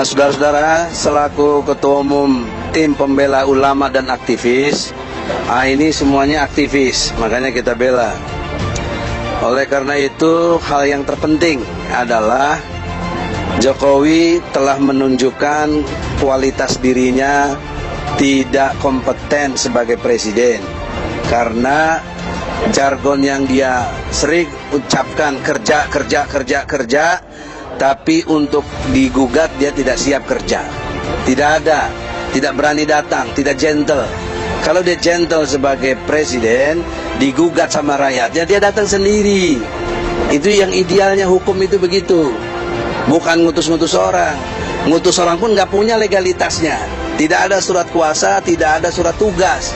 Saudara-saudara, selaku Ketua Umum Tim Pembela Ulama dan Aktivis, ini semuanya aktivis, makanya kita bela. Oleh karena itu, hal yang terpenting adalah Jokowi telah menunjukkan kualitas dirinya tidak kompeten sebagai presiden, karena jargon yang dia sering ucapkan kerja, tapi untuk digugat dia tidak siap kerja. Tidak ada, tidak berani datang, tidak gentle. Kalau dia gentle sebagai presiden, digugat sama rakyatnya, dia datang sendiri. Itu yang idealnya hukum itu begitu. Bukan ngutus-ngutus orang. Ngutus orang pun nggak punya legalitasnya. Tidak ada surat kuasa, tidak ada surat tugas.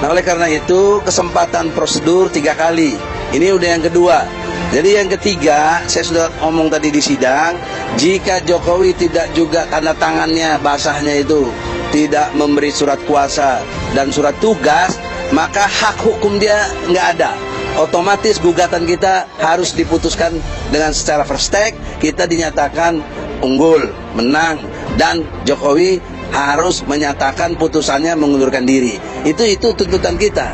Nah, oleh karena itu kesempatan prosedur 3 kali. Ini udah yang kedua. Jadi yang ketiga, saya sudah ngomong tadi di sidang, jika Jokowi tidak juga tanda tangannya, basahnya itu tidak memberi surat kuasa dan surat tugas, maka hak hukum dia nggak ada. Otomatis gugatan kita harus diputuskan dengan secara first take, kita dinyatakan unggul, menang, dan Jokowi harus menyatakan putusannya mengundurkan diri. Itu tuntutan kita,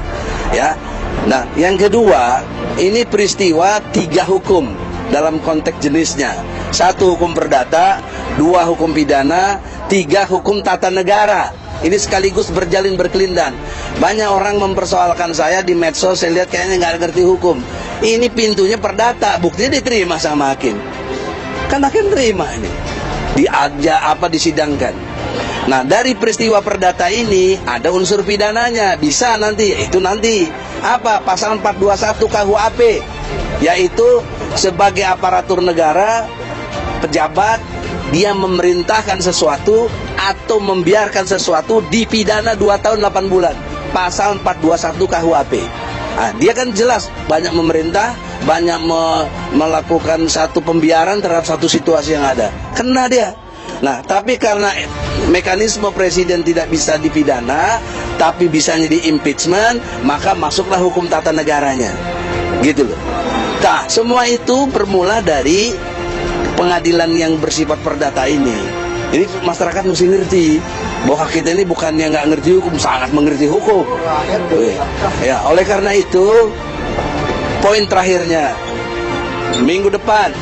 ya. Nah, yang kedua, ini peristiwa 3 hukum dalam konteks jenisnya. 1 hukum perdata, 2 hukum pidana, 3 hukum tata negara. Ini sekaligus berjalin berkelindan. Banyak orang mempersoalkan saya di medsos, saya lihat kayaknya nggak ngerti hukum. Ini pintunya perdata, buktinya diterima sama hakim. Kan hakim terima ini. Disidangkan. Nah, dari peristiwa perdata ini ada unsur pidananya, bisa nanti, itu nanti. Apa? Pasal 421 KUHP, yaitu sebagai aparatur negara, pejabat, dia memerintahkan sesuatu atau membiarkan sesuatu dipidana 2 tahun 8 bulan. Pasal 421 KUHP. Nah, dia kan jelas banyak memerintah, banyak melakukan satu pembiaran terhadap satu situasi yang ada. Kena dia. Nah, tapi karena mekanisme presiden tidak bisa dipidana, tapi bisa di impeachment, maka masuklah hukum tata negaranya. Gitu loh. Nah, semua itu bermula dari pengadilan yang bersifat perdata ini. Jadi masyarakat mesti ngerti bahwa kita ini bukannya nggak ngerti hukum, sangat mengerti hukum. Ya, oleh karena itu, poin terakhirnya, minggu depan,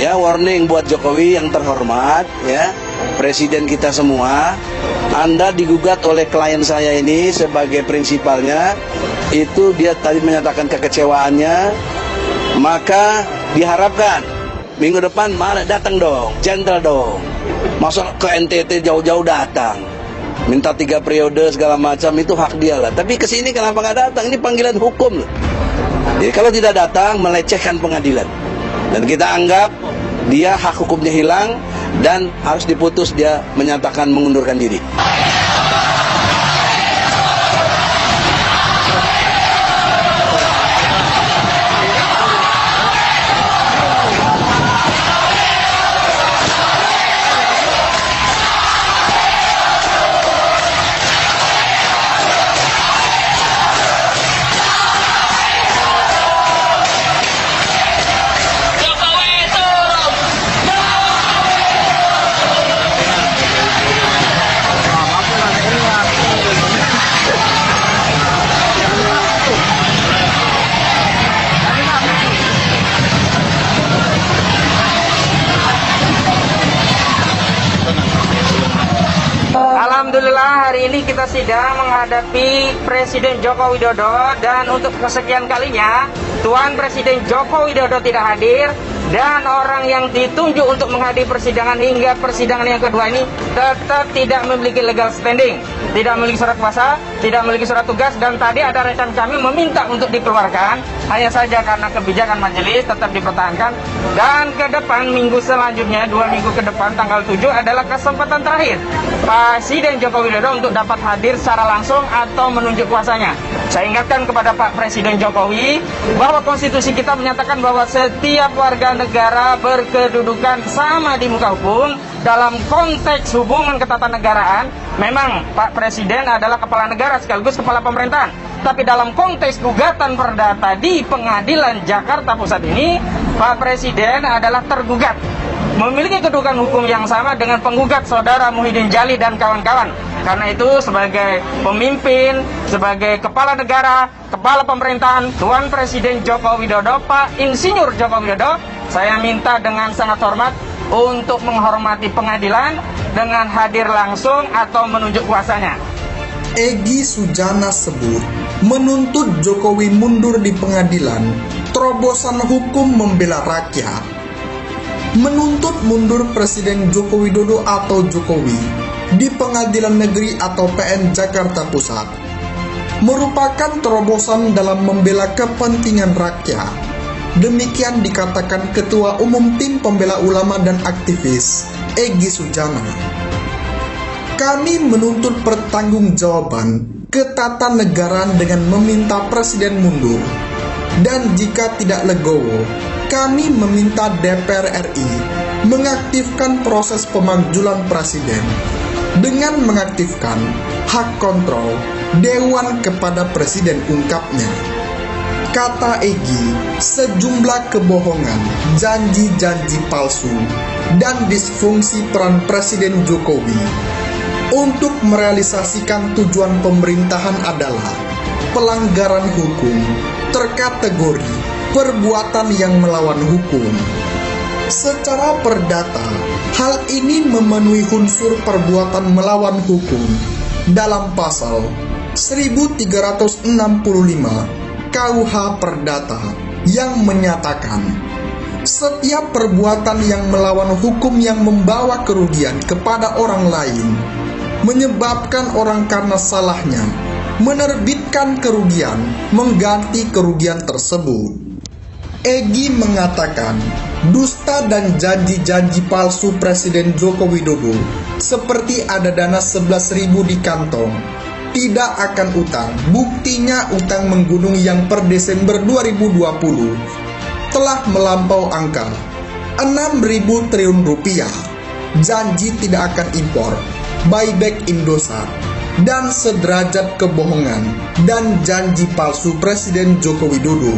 ya, warning buat Jokowi yang terhormat, ya, presiden kita semua, Anda digugat oleh klien saya ini sebagai prinsipalnya, itu dia tadi menyatakan kekecewaannya, maka diharapkan minggu depan malah datang dong, gentle dong. Masuk ke NTT jauh-jauh datang, minta 3 periode segala macam, itu hak dia lah. Tapi kesini kenapa nggak datang? Ini panggilan hukum loh. Jadi kalau tidak datang melecehkan pengadilan, dan kita anggap dia hak hukumnya hilang dan harus diputus, dia menyatakan mengundurkan diri. Alhamdulillah, hari ini kita sidang menghadapi Presiden Joko Widodo, dan untuk kesekian kalinya Tuan Presiden Joko Widodo tidak hadir, dan orang yang ditunjuk untuk menghadiri persidangan hingga persidangan yang kedua ini tetap tidak memiliki legal standing, tidak memiliki surat kuasa, tidak memiliki surat tugas, dan tadi ada rekan kami meminta untuk dikeluarkan, hanya saja karena kebijakan majelis tetap dipertahankan. Dan ke depan, minggu selanjutnya, 2 minggu ke depan, tanggal 7 adalah kesempatan terakhir Presiden Joko Widodo untuk dapat hadir secara langsung atau menunjuk kuasanya. Saya ingatkan kepada Pak Presiden Jokowi bahwa konstitusi kita menyatakan bahwa setiap warga negara berkedudukan sama di muka hukum. Dalam konteks hubungan ketatanegaraan, memang Pak Presiden adalah kepala negara sekaligus kepala pemerintahan. Tapi dalam konteks gugatan perdata di Pengadilan Jakarta Pusat ini, Pak Presiden adalah tergugat. memiliki kedudukan hukum yang sama dengan penggugat saudara Muhyiddin Jali dan kawan-kawan. Karena itu sebagai pemimpin, sebagai kepala negara, kepala pemerintahan Tuan Presiden Joko Widodo, Pak Insinyur Joko Widodo, saya minta dengan sangat hormat untuk menghormati pengadilan dengan hadir langsung atau menunjuk kuasanya. Egy Sujana sebut menuntut Jokowi mundur di pengadilan, terobosan hukum membela rakyat. Menuntut mundur Presiden Joko Widodo atau Jokowi di Pengadilan Negeri atau PN Jakarta Pusat merupakan terobosan dalam membela kepentingan rakyat. Demikian dikatakan Ketua Umum Tim Pembela Ulama dan Aktivis Egy Sujana. Kami menuntut pertanggungjawaban ketatanegaraan dengan meminta Presiden mundur. Dan jika tidak legowo, kami meminta DPR RI mengaktifkan proses pemakzulan Presiden dengan mengaktifkan hak kontrol Dewan kepada Presiden, ungkapnya. Kata Egy, sejumlah kebohongan, janji-janji palsu, dan disfungsi peran Presiden Jokowi untuk merealisasikan tujuan pemerintahan adalah pelanggaran hukum terkategori perbuatan yang melawan hukum. Secara perdata, hal ini memenuhi unsur perbuatan melawan hukum dalam pasal 1365 KUH Perdata yang menyatakan setiap perbuatan yang melawan hukum yang membawa kerugian kepada orang lain, menyebabkan orang karena salahnya menerbitkan kerugian mengganti kerugian tersebut. Egy mengatakan dusta dan janji-janji palsu Presiden Joko Widodo seperti ada dana 11.000 di kantong, tidak akan utang. Buktinya utang menggunung yang per Desember 2020 telah melampau angka 6.000 triliun rupiah. Janji tidak akan impor, buyback Indosat, dan sederajat kebohongan dan janji palsu Presiden Joko Widodo.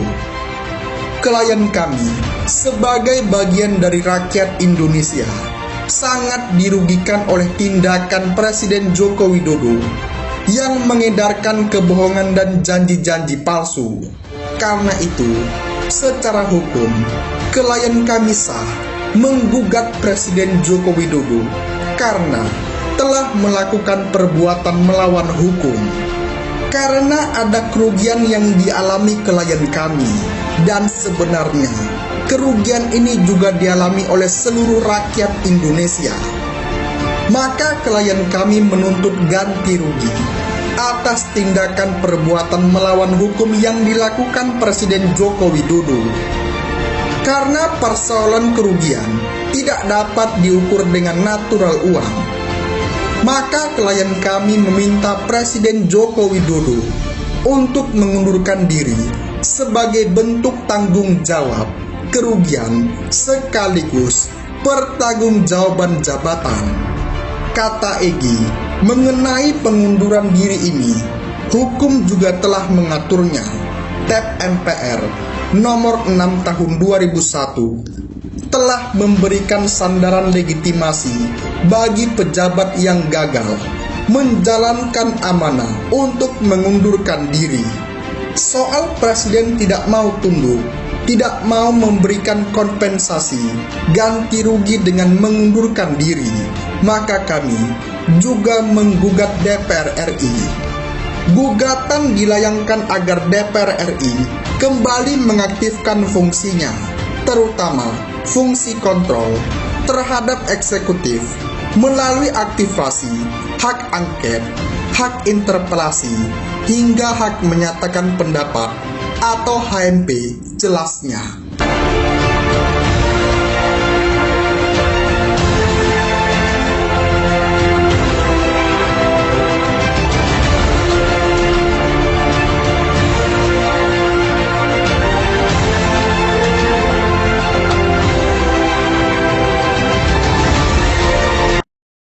Klien kami sebagai bagian dari rakyat Indonesia sangat dirugikan oleh tindakan Presiden Joko Widodo yang mengedarkan kebohongan dan janji-janji palsu. Karena itu, secara hukum, klien kami sah menggugat Presiden Joko Widodo karena telah melakukan perbuatan melawan hukum. Karena ada kerugian yang dialami klien kami, dan sebenarnya kerugian ini juga dialami oleh seluruh rakyat Indonesia, maka klien kami menuntut ganti rugi atas tindakan perbuatan melawan hukum yang dilakukan Presiden Joko Widodo. Karena persoalan kerugian tidak dapat diukur dengan natural uang, maka klien kami meminta Presiden Joko Widodo untuk mengundurkan diri sebagai bentuk tanggung jawab kerugian sekaligus pertanggungjawaban jabatan. Kata Egy, mengenai pengunduran diri ini, hukum juga telah mengaturnya. TAP MPR nomor 6 tahun 2001 telah memberikan sandaran legitimasi bagi pejabat yang gagal menjalankan amanah untuk mengundurkan diri. Soal Presiden tidak mau tunduk, tidak mau memberikan kompensasi ganti rugi dengan mengundurkan diri, maka kami juga menggugat DPR RI. Gugatan dilayangkan agar DPR RI kembali mengaktifkan fungsinya, terutama fungsi kontrol terhadap eksekutif melalui aktivasi hak angket, hak interpelasi, hingga hak menyatakan pendapat atau HMP jelasnya.